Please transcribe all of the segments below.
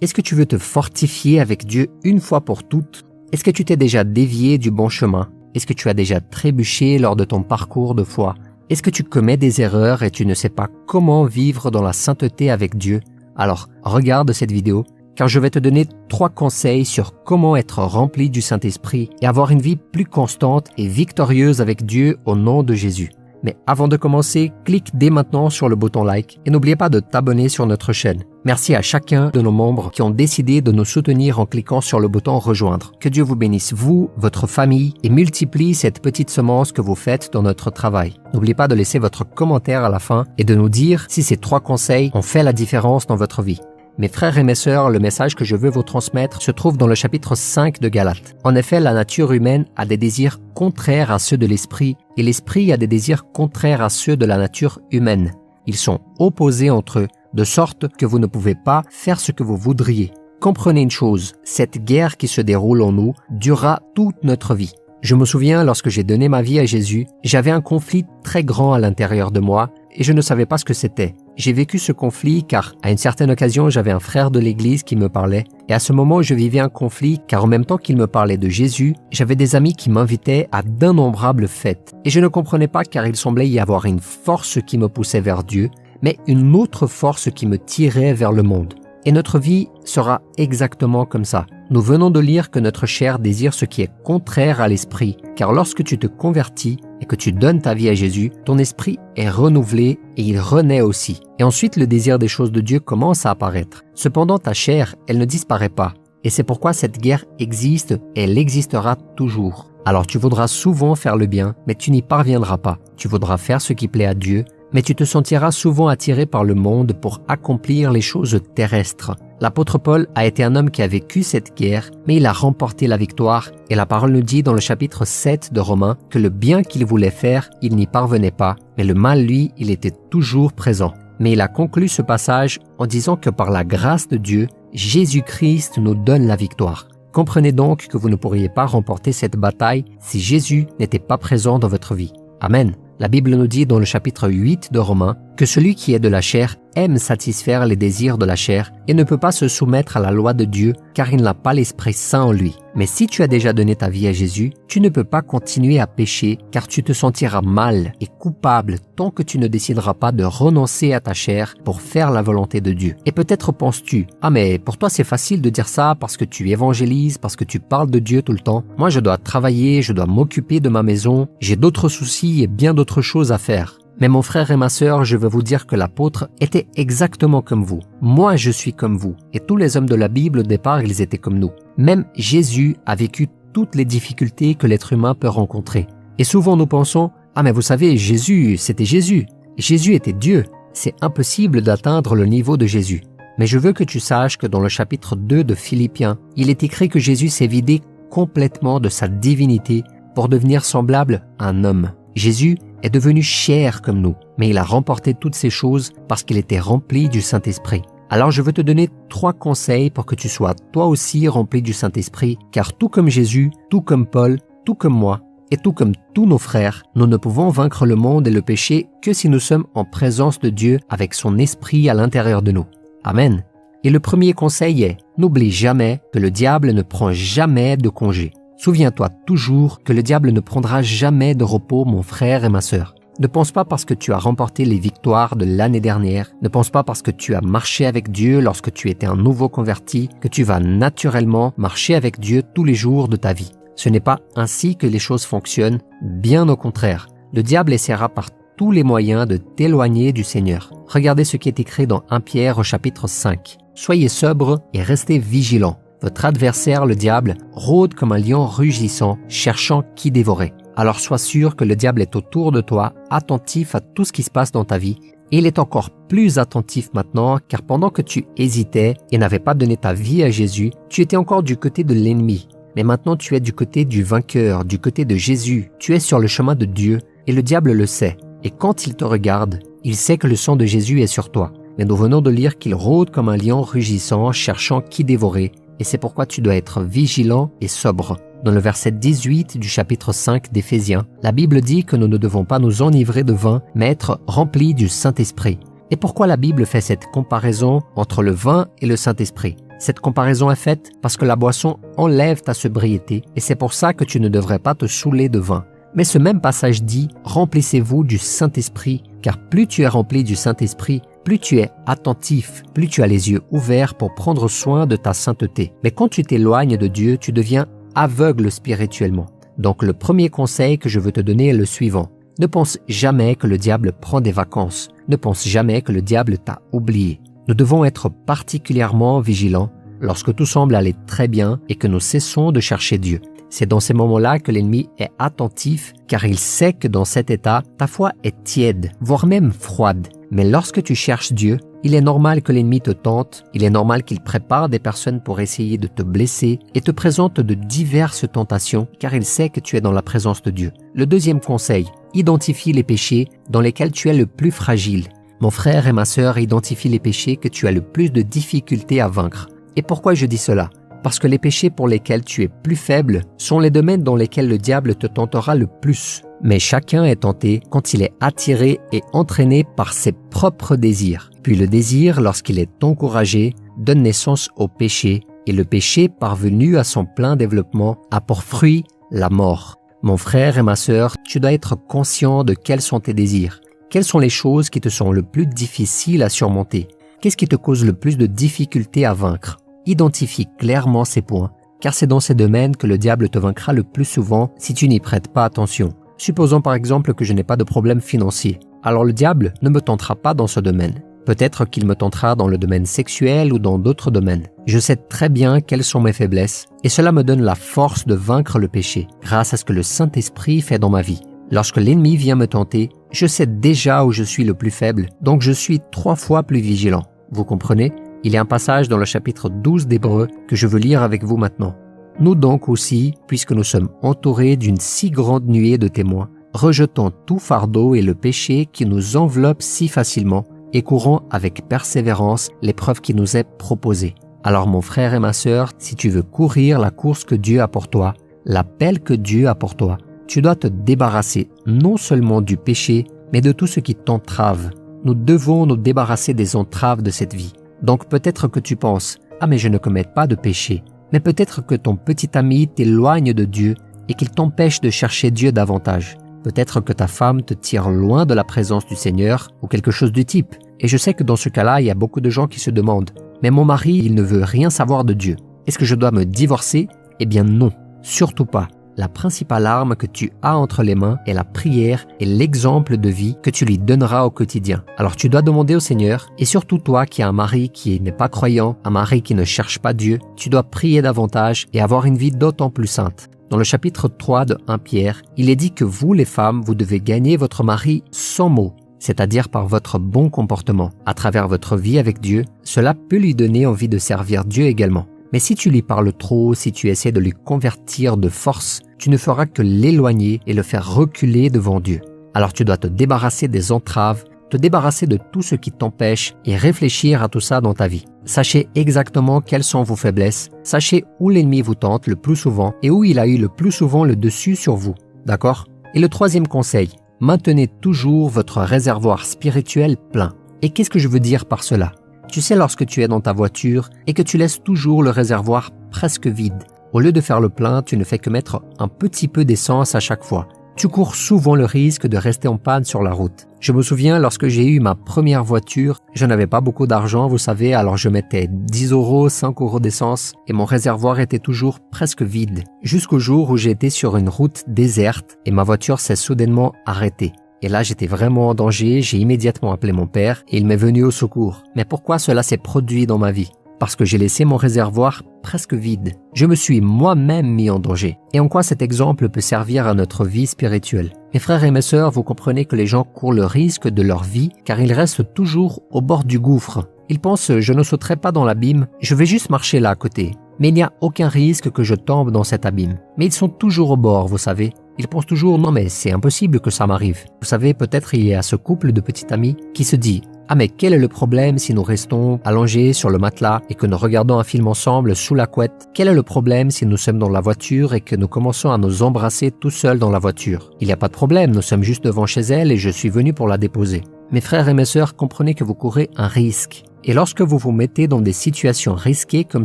Est-ce que tu veux te fortifier avec Dieu une fois pour toutes? Est-ce que tu t'es déjà dévié du bon chemin? Est-ce que tu as déjà trébuché lors de ton parcours de foi? Est-ce que tu commets des erreurs et tu ne sais pas comment vivre dans la sainteté avec Dieu? Alors, regarde cette vidéo, car je vais te donner 3 conseils sur comment être rempli du Saint-Esprit et avoir une vie plus constante et victorieuse avec Dieu au nom de Jésus. Mais avant de commencer, clique dès maintenant sur le bouton like et n'oubliez pas de t'abonner sur notre chaîne. Merci à chacun de nos membres qui ont décidé de nous soutenir en cliquant sur le bouton rejoindre. Que Dieu vous bénisse, vous, votre famille, et multiplie cette petite semence que vous faites dans notre travail. N'oubliez pas de laisser votre commentaire à la fin et de nous dire si ces 3 conseils ont fait la différence dans votre vie. Mes frères et mes sœurs, le message que je veux vous transmettre se trouve dans le chapitre 5 de Galates. En effet, la nature humaine a des désirs contraires à ceux de l'esprit et l'esprit a des désirs contraires à ceux de la nature humaine. Ils sont opposés entre eux, de sorte que vous ne pouvez pas faire ce que vous voudriez. Comprenez une chose, cette guerre qui se déroule en nous durera toute notre vie. Je me souviens, lorsque j'ai donné ma vie à Jésus, j'avais un conflit très grand à l'intérieur de moi et je ne savais pas ce que c'était. J'ai vécu ce conflit car, à une certaine occasion, j'avais un frère de l'église qui me parlait. Et à ce moment, je vivais un conflit car en même temps qu'il me parlait de Jésus, j'avais des amis qui m'invitaient à d'innombrables fêtes. Et je ne comprenais pas car il semblait y avoir une force qui me poussait vers Dieu, mais une autre force qui me tirait vers le monde. Et notre vie sera exactement comme ça. Nous venons de lire que notre chair désire ce qui est contraire à l'esprit, car lorsque tu te convertis et que tu donnes ta vie à Jésus, ton esprit est renouvelé et il renaît aussi. Et ensuite, le désir des choses de Dieu commence à apparaître. Cependant, ta chair, elle ne disparaît pas. Et c'est pourquoi cette guerre existe et elle existera toujours. Alors tu voudras souvent faire le bien, mais tu n'y parviendras pas. Tu voudras faire ce qui plaît à Dieu, mais tu te sentiras souvent attiré par le monde pour accomplir les choses terrestres. L'apôtre Paul a été un homme qui a vécu cette guerre, mais il a remporté la victoire et la parole nous dit dans le chapitre 7 de Romains que le bien qu'il voulait faire, il n'y parvenait pas, mais le mal, lui, il était toujours présent. Mais il a conclu ce passage en disant que par la grâce de Dieu, Jésus-Christ nous donne la victoire. Comprenez donc que vous ne pourriez pas remporter cette bataille si Jésus n'était pas présent dans votre vie. Amen. La Bible nous dit dans le chapitre 8 de Romains que celui qui est de la chair aime satisfaire les désirs de la chair et ne peut pas se soumettre à la loi de Dieu car il n'a pas l'Esprit Saint en lui. Mais si tu as déjà donné ta vie à Jésus, tu ne peux pas continuer à pécher car tu te sentiras mal et coupable tant que tu ne décideras pas de renoncer à ta chair pour faire la volonté de Dieu. Et peut-être penses-tu, « Ah mais pour toi c'est facile de dire ça parce que tu évangélises, parce que tu parles de Dieu tout le temps. Moi je dois travailler, je dois m'occuper de ma maison, j'ai d'autres soucis et bien d'autres choses à faire. » Mais mon frère et ma sœur, je veux vous dire que l'apôtre était exactement comme vous. Moi, je suis comme vous. Et tous les hommes de la Bible, au départ, ils étaient comme nous. Même Jésus a vécu toutes les difficultés que l'être humain peut rencontrer. Et souvent, nous pensons, « Ah, mais vous savez, Jésus, c'était Jésus. Jésus était Dieu. C'est impossible d'atteindre le niveau de Jésus. » Mais je veux que tu saches que dans le chapitre 2 de Philippiens, il est écrit que Jésus s'est vidé complètement de sa divinité pour devenir semblable à un homme. Jésus est devenu chair comme nous, mais il a remporté toutes ces choses parce qu'il était rempli du Saint-Esprit. Alors je veux te donner 3 conseils pour que tu sois toi aussi rempli du Saint-Esprit, car tout comme Jésus, tout comme Paul, tout comme moi, et tout comme tous nos frères, nous ne pouvons vaincre le monde et le péché que si nous sommes en présence de Dieu avec son Esprit à l'intérieur de nous. Amen. Et le premier conseil est, n'oublie jamais que le diable ne prend jamais de congé. Souviens-toi toujours que le diable ne prendra jamais de repos, mon frère et ma sœur. Ne pense pas parce que tu as remporté les victoires de l'année dernière, ne pense pas parce que tu as marché avec Dieu lorsque tu étais un nouveau converti, que tu vas naturellement marcher avec Dieu tous les jours de ta vie. Ce n'est pas ainsi que les choses fonctionnent, bien au contraire. Le diable essaiera par tous les moyens de t'éloigner du Seigneur. Regardez ce qui est écrit dans 1 Pierre au chapitre 5. Soyez sobres et restez vigilants. Votre adversaire, le diable, rôde comme un lion rugissant, cherchant qui dévorer. Alors sois sûr que le diable est autour de toi, attentif à tout ce qui se passe dans ta vie. Et il est encore plus attentif maintenant, car pendant que tu hésitais et n'avais pas donné ta vie à Jésus, tu étais encore du côté de l'ennemi. Mais maintenant tu es du côté du vainqueur, du côté de Jésus. Tu es sur le chemin de Dieu, et le diable le sait. Et quand il te regarde, il sait que le sang de Jésus est sur toi. Mais nous venons de lire qu'il rôde comme un lion rugissant, cherchant qui dévorer. Et c'est pourquoi tu dois être vigilant et sobre. Dans le verset 18 du chapitre 5 d'Éphésiens, la Bible dit que nous ne devons pas nous enivrer de vin, mais être remplis du Saint-Esprit. Et pourquoi la Bible fait cette comparaison entre le vin et le Saint-Esprit? Cette comparaison est faite parce que la boisson enlève ta sobriété et c'est pour ça que tu ne devrais pas te saouler de vin. Mais ce même passage dit « Remplissez-vous du Saint-Esprit » car plus tu es rempli du Saint-Esprit, plus tu es attentif, plus tu as les yeux ouverts pour prendre soin de ta sainteté. Mais quand tu t'éloignes de Dieu, tu deviens aveugle spirituellement. Donc le premier conseil que je veux te donner est le suivant. Ne pense jamais que le diable prend des vacances. Ne pense jamais que le diable t'a oublié. Nous devons être particulièrement vigilants lorsque tout semble aller très bien et que nous cessons de chercher Dieu. C'est dans ces moments-là que l'ennemi est attentif car il sait que dans cet état, ta foi est tiède, voire même froide. Mais lorsque tu cherches Dieu, il est normal que l'ennemi te tente, il est normal qu'il prépare des personnes pour essayer de te blesser et te présente de diverses tentations car il sait que tu es dans la présence de Dieu. Le deuxième conseil, identifie les péchés dans lesquels tu es le plus fragile. Mon frère et ma sœur, identifie les péchés que tu as le plus de difficultés à vaincre. Et pourquoi je dis cela ? Parce que les péchés pour lesquels tu es plus faible sont les domaines dans lesquels le diable te tentera le plus. Mais chacun est tenté quand il est attiré et entraîné par ses propres désirs. Puis le désir, lorsqu'il est encouragé, donne naissance au péché, et le péché, parvenu à son plein développement, a pour fruit la mort. Mon frère et ma sœur, tu dois être conscient de quels sont tes désirs. Quelles sont les choses qui te sont le plus difficiles à surmonter? Qu'est-ce qui te cause le plus de difficultés à vaincre? Identifie clairement ces points, car c'est dans ces domaines que le diable te vaincra le plus souvent si tu n'y prêtes pas attention. Supposons par exemple que je n'ai pas de problème financier. Alors le diable ne me tentera pas dans ce domaine. Peut-être qu'il me tentera dans le domaine sexuel ou dans d'autres domaines. Je sais très bien quelles sont mes faiblesses et cela me donne la force de vaincre le péché grâce à ce que le Saint-Esprit fait dans ma vie. Lorsque l'ennemi vient me tenter, je sais déjà où je suis le plus faible, donc je suis 3 fois plus vigilant. Vous comprenez? Il y a un passage dans le chapitre 12 d'Hébreux que je veux lire avec vous maintenant. Nous donc aussi, puisque nous sommes entourés d'une si grande nuée de témoins, rejetons tout fardeau et le péché qui nous enveloppe si facilement et courons avec persévérance l'épreuve qui nous est proposée. Alors mon frère et ma sœur, si tu veux courir la course que Dieu a pour toi, l'appel que Dieu a pour toi, tu dois te débarrasser non seulement du péché, mais de tout ce qui t'entrave. Nous devons nous débarrasser des entraves de cette vie. Donc peut-être que tu penses « Ah mais je ne commets pas de péché ». Mais peut-être que ton petit ami t'éloigne de Dieu et qu'il t'empêche de chercher Dieu davantage. Peut-être que ta femme te tire loin de la présence du Seigneur ou quelque chose du type. Et je sais que dans ce cas-là, il y a beaucoup de gens qui se demandent « Mais mon mari, il ne veut rien savoir de Dieu. Est-ce que je dois me divorcer ?» Eh bien non, surtout pas. La principale arme que tu as entre les mains est la prière et l'exemple de vie que tu lui donneras au quotidien. Alors tu dois demander au Seigneur, et surtout toi qui as un mari qui n'est pas croyant, un mari qui ne cherche pas Dieu, tu dois prier davantage et avoir une vie d'autant plus sainte. Dans le chapitre 3 de 1 Pierre, il est dit que vous les femmes, vous devez gagner votre mari sans mots, c'est-à-dire par votre bon comportement. À travers votre vie avec Dieu, cela peut lui donner envie de servir Dieu également. Mais si tu lui parles trop, si tu essaies de lui convertir de force, tu ne feras que l'éloigner et le faire reculer devant Dieu. Alors tu dois te débarrasser des entraves, te débarrasser de tout ce qui t'empêche et réfléchir à tout ça dans ta vie. Sachez exactement quelles sont vos faiblesses, sachez où l'ennemi vous tente le plus souvent et où il a eu le plus souvent le dessus sur vous. D'accord? Et le troisième conseil, maintenez toujours votre réservoir spirituel plein. Et qu'est-ce que je veux dire par cela? Tu sais, lorsque tu es dans ta voiture et que tu laisses toujours le réservoir presque vide, au lieu de faire le plein, tu ne fais que mettre un petit peu d'essence à chaque fois. Tu cours souvent le risque de rester en panne sur la route. Je me souviens, lorsque j'ai eu ma première voiture, je n'avais pas beaucoup d'argent, vous savez, alors je mettais 10 €, 5 € d'essence et mon réservoir était toujours presque vide. Jusqu'au jour où j'ai été sur une route déserte et ma voiture s'est soudainement arrêtée. Et là, j'étais vraiment en danger, j'ai immédiatement appelé mon père et il m'est venu au secours. Mais pourquoi cela s'est produit dans ma vie? Parce que j'ai laissé mon réservoir presque vide. Je me suis moi-même mis en danger. Et en quoi cet exemple peut servir à notre vie spirituelle? Mes frères et mes sœurs, vous comprenez que les gens courent le risque de leur vie car ils restent toujours au bord du gouffre. Ils pensent « je ne sauterai pas dans l'abîme, je vais juste marcher là à côté ». Mais il n'y a aucun risque que je tombe dans cet abîme. Mais ils sont toujours au bord, vous savez. Ils pensent toujours « non mais c'est impossible que ça m'arrive ». Vous savez, peut-être il y a ce couple de petits amis qui se dit « ah mais quel est le problème si nous restons allongés sur le matelas et que nous regardons un film ensemble sous la couette? Quel est le problème si nous sommes dans la voiture et que nous commençons à nous embrasser tout seuls dans la voiture? Il n'y a pas de problème, nous sommes juste devant chez elle et je suis venu pour la déposer. » Mes frères et mes sœurs, comprenez que vous courez un risque. Et lorsque vous vous mettez dans des situations risquées comme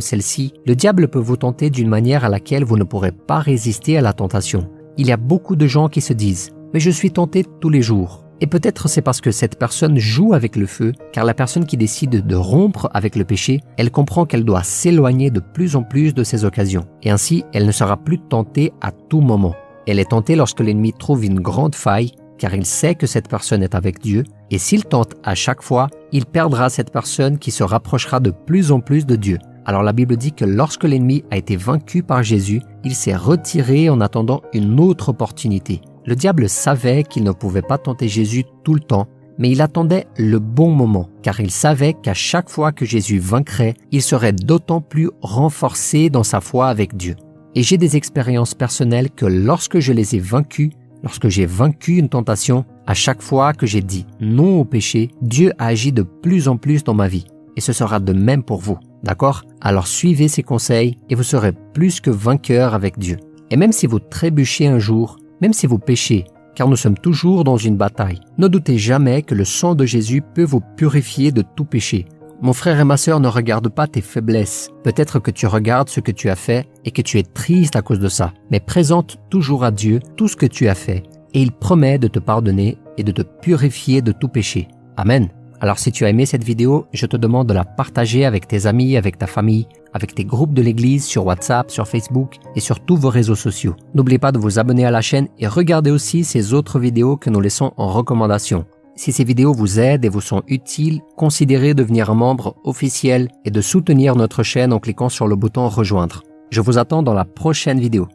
celle-ci, le diable peut vous tenter d'une manière à laquelle vous ne pourrez pas résister à la tentation. Il y a beaucoup de gens qui se disent « mais je suis tenté tous les jours ». Et peut-être c'est parce que cette personne joue avec le feu, car la personne qui décide de rompre avec le péché, elle comprend qu'elle doit s'éloigner de plus en plus de ces occasions. Et ainsi, elle ne sera plus tentée à tout moment. Elle est tentée lorsque l'ennemi trouve une grande faille, car il sait que cette personne est avec Dieu, et s'il tente à chaque fois, il perdra cette personne qui se rapprochera de plus en plus de Dieu. Alors la Bible dit que lorsque l'ennemi a été vaincu par Jésus, il s'est retiré en attendant une autre opportunité. Le diable savait qu'il ne pouvait pas tenter Jésus tout le temps, mais il attendait le bon moment, car il savait qu'à chaque fois que Jésus vaincrait, il serait d'autant plus renforcé dans sa foi avec Dieu. Et j'ai des expériences personnelles que lorsque je les ai vaincus, lorsque j'ai vaincu une tentation, à chaque fois que j'ai dit non au péché, Dieu a agi de plus en plus dans ma vie. Et ce sera de même pour vous, d'accord? Alors suivez ces conseils et vous serez plus que vainqueur avec Dieu. Et même si vous trébuchez un jour, même si vous péchez, car nous sommes toujours dans une bataille, ne doutez jamais que le sang de Jésus peut vous purifier de tout péché. Mon frère et ma sœur, ne regarde pas tes faiblesses. Peut-être que tu regardes ce que tu as fait et que tu es triste à cause de ça. Mais présente toujours à Dieu tout ce que tu as fait et il promet de te pardonner et de te purifier de tout péché. Amen. Alors si tu as aimé cette vidéo, je te demande de la partager avec tes amis, avec ta famille, avec tes groupes de l'église, sur WhatsApp, sur Facebook et sur tous vos réseaux sociaux. N'oubliez pas de vous abonner à la chaîne et regardez aussi ces autres vidéos que nous laissons en recommandation. Si ces vidéos vous aident et vous sont utiles, considérez devenir un membre officiel et de soutenir notre chaîne en cliquant sur le bouton « Rejoindre ». Je vous attends dans la prochaine vidéo.